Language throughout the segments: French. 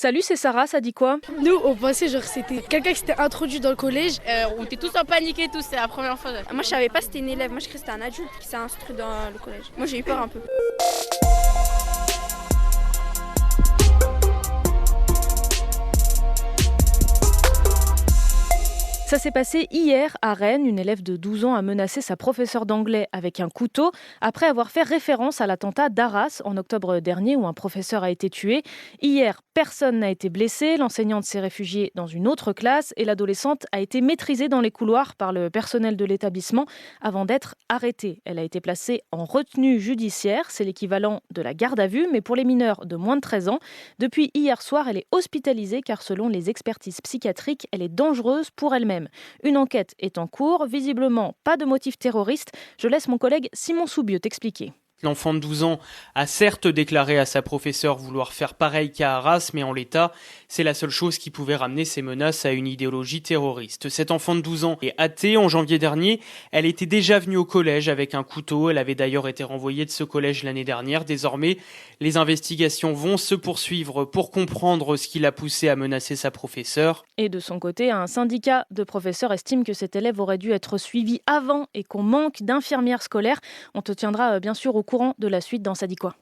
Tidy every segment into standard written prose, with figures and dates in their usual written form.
Salut, c'est Sarah, ça dit quoi? Nous, on pensait genre c'était quelqu'un qui s'était introduit dans le collège. On était tous en panique et tout, c'était la première fois. Moi je savais pas c'était une élève, moi je croyais que c'était un adulte qui s'est instruit dans le collège. Moi j'ai eu peur un peu. Ça s'est passé hier à Rennes. Une élève de 12 ans a menacé sa professeure d'anglais avec un couteau après avoir fait référence à l'attentat d'Arras en octobre dernier où un professeur a été tué. Hier, personne n'a été blessé. L'enseignante s'est réfugiée dans une autre classe et l'adolescente a été maîtrisée dans les couloirs par le personnel de l'établissement avant d'être arrêtée. Elle a été placée en retenue judiciaire. C'est l'équivalent de la garde à vue, mais pour les mineurs de moins de 13 ans. Depuis hier soir, elle est hospitalisée car selon les expertises psychiatriques, elle est dangereuse pour elle-même. Une enquête est en cours, visiblement pas de motif terroriste. Je laisse mon collègue Simon Soubieux t'expliquer. L'enfant de 12 ans a certes déclaré à sa professeure vouloir faire pareil qu'à Arras, mais en l'état, c'est la seule chose qui pouvait ramener ces menaces à une idéologie terroriste. Cette enfant de 12 ans est athée. En janvier dernier, elle était déjà venue au collège avec un couteau. Elle avait d'ailleurs été renvoyée de ce collège l'année dernière. Désormais, les investigations vont se poursuivre pour comprendre ce qui l'a poussée à menacer sa professeure. Et de son côté, un syndicat de professeurs estime que cet élève aurait dû être suivi avant et qu'on manque d'infirmières scolaires. On te tiendra bien sûr au courant de la suite dans Ça dit quoi.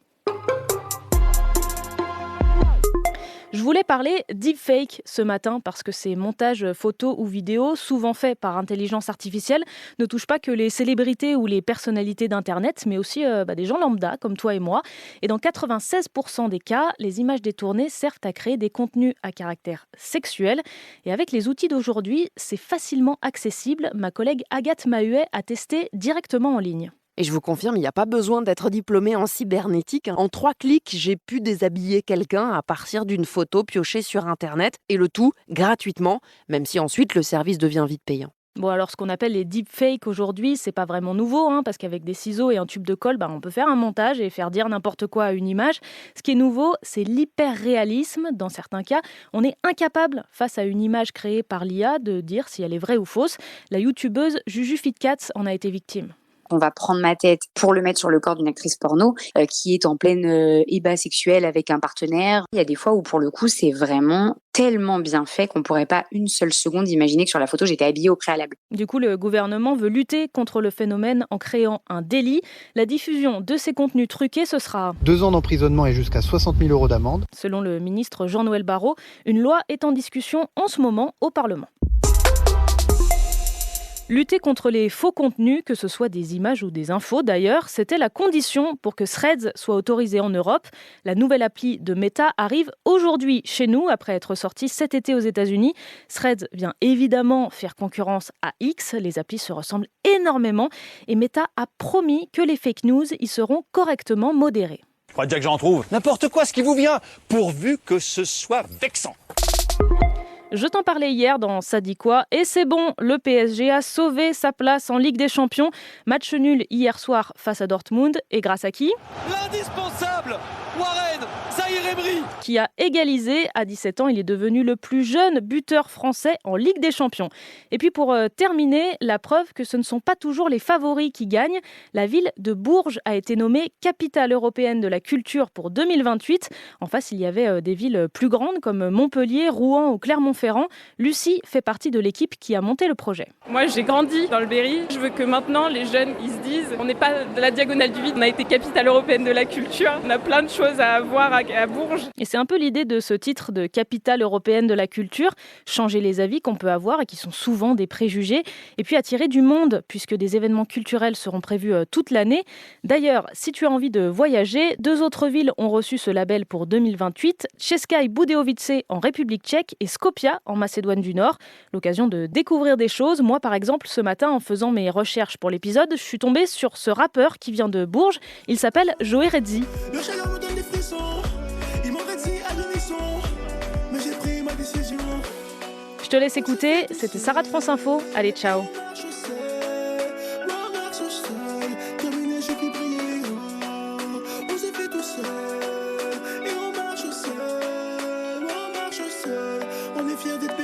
Je voulais parler deepfake ce matin parce que ces montages photos ou vidéos, souvent faits par intelligence artificielle, ne touchent pas que les célébrités ou les personnalités d'Internet, mais aussi des gens lambda comme toi et moi. Et dans 96% des cas, les images détournées servent à créer des contenus à caractère sexuel. Et avec les outils d'aujourd'hui, c'est facilement accessible. Ma collègue Agathe Mahuet a testé directement en ligne. Et je vous confirme, il n'y a pas besoin d'être diplômé en cybernétique. En 3 clics, j'ai pu déshabiller quelqu'un à partir d'une photo piochée sur Internet. Et le tout gratuitement, même si ensuite le service devient vite payant. Bon, alors ce qu'on appelle les deepfakes aujourd'hui, c'est pas vraiment nouveau, parce qu'avec des ciseaux et un tube de colle, on peut faire un montage et faire dire n'importe quoi à une image. Ce qui est nouveau, c'est l'hyperréalisme. Dans certains cas, on est incapable, face à une image créée par l'IA, de dire si elle est vraie ou fausse. La youtubeuse Juju Fitcats en a été victime. On va prendre ma tête pour le mettre sur le corps d'une actrice porno qui est en pleine ébat sexuel avec un partenaire. Il y a des fois où pour le coup c'est vraiment tellement bien fait qu'on pourrait pas une seule seconde imaginer que sur la photo j'étais habillée au préalable. Du coup, le gouvernement veut lutter contre le phénomène en créant un délit. La diffusion de ces contenus truqués, ce sera 2 ans d'emprisonnement et jusqu'à 60 000 € d'amende. Selon le ministre Jean-Noël Barrot, une loi est en discussion en ce moment au Parlement. Lutter contre les faux contenus, que ce soit des images ou des infos d'ailleurs, c'était la condition pour que Threads soit autorisé en Europe. La nouvelle appli de Meta arrive aujourd'hui chez nous, après être sortie cet été aux États-Unis. Threads vient évidemment faire concurrence à X. Les applis se ressemblent énormément et Meta a promis que les fake news y seront correctement modérées. Je crois déjà que j'en trouve. N'importe quoi, ce qui vous vient, pourvu que ce soit vexant. Je t'en parlais hier dans Ça dit quoi et c'est bon, le PSG a sauvé sa place en Ligue des Champions. Match nul hier soir face à Dortmund et grâce à qui ? L'indispensable Warren Zaïre Emery Qui a égalisé à 17 ans. Il est devenu le plus jeune buteur français en Ligue des Champions. Et puis pour terminer, la preuve que ce ne sont pas toujours les favoris qui gagnent. La ville de Bourges a été nommée capitale européenne de la culture pour 2028. En face, il y avait des villes plus grandes comme Montpellier, Rouen ou Clermont-Ferrand. Lucie fait partie de l'équipe qui a monté le projet. Moi j'ai grandi dans le Berry, je veux que maintenant les jeunes ils se disent on n'est pas de la diagonale du vide, on a été capitale européenne de la culture, on a plein de choses à voir à Bourges. Et c'est un peu l'idée de ce titre de capitale européenne de la culture, changer les avis qu'on peut avoir et qui sont souvent des préjugés, et puis attirer du monde, puisque des événements culturels seront prévus toute l'année. D'ailleurs, si tu as envie de voyager, 2 autres villes ont reçu ce label pour 2028, České Budějovice en République tchèque et Skopje en Macédoine du Nord. L'occasion de découvrir des choses. Moi, par exemple, ce matin, en faisant mes recherches pour l'épisode, je suis tombée sur ce rappeur qui vient de Bourges. Il s'appelle Joey Redzi. Le chaleur me donne des frissons. Ils m'ont dit à demi-son, mais j'ai pris ma décision. Je te laisse écouter. C'était Sarah de France Info. Allez, ciao. On est fiers d'être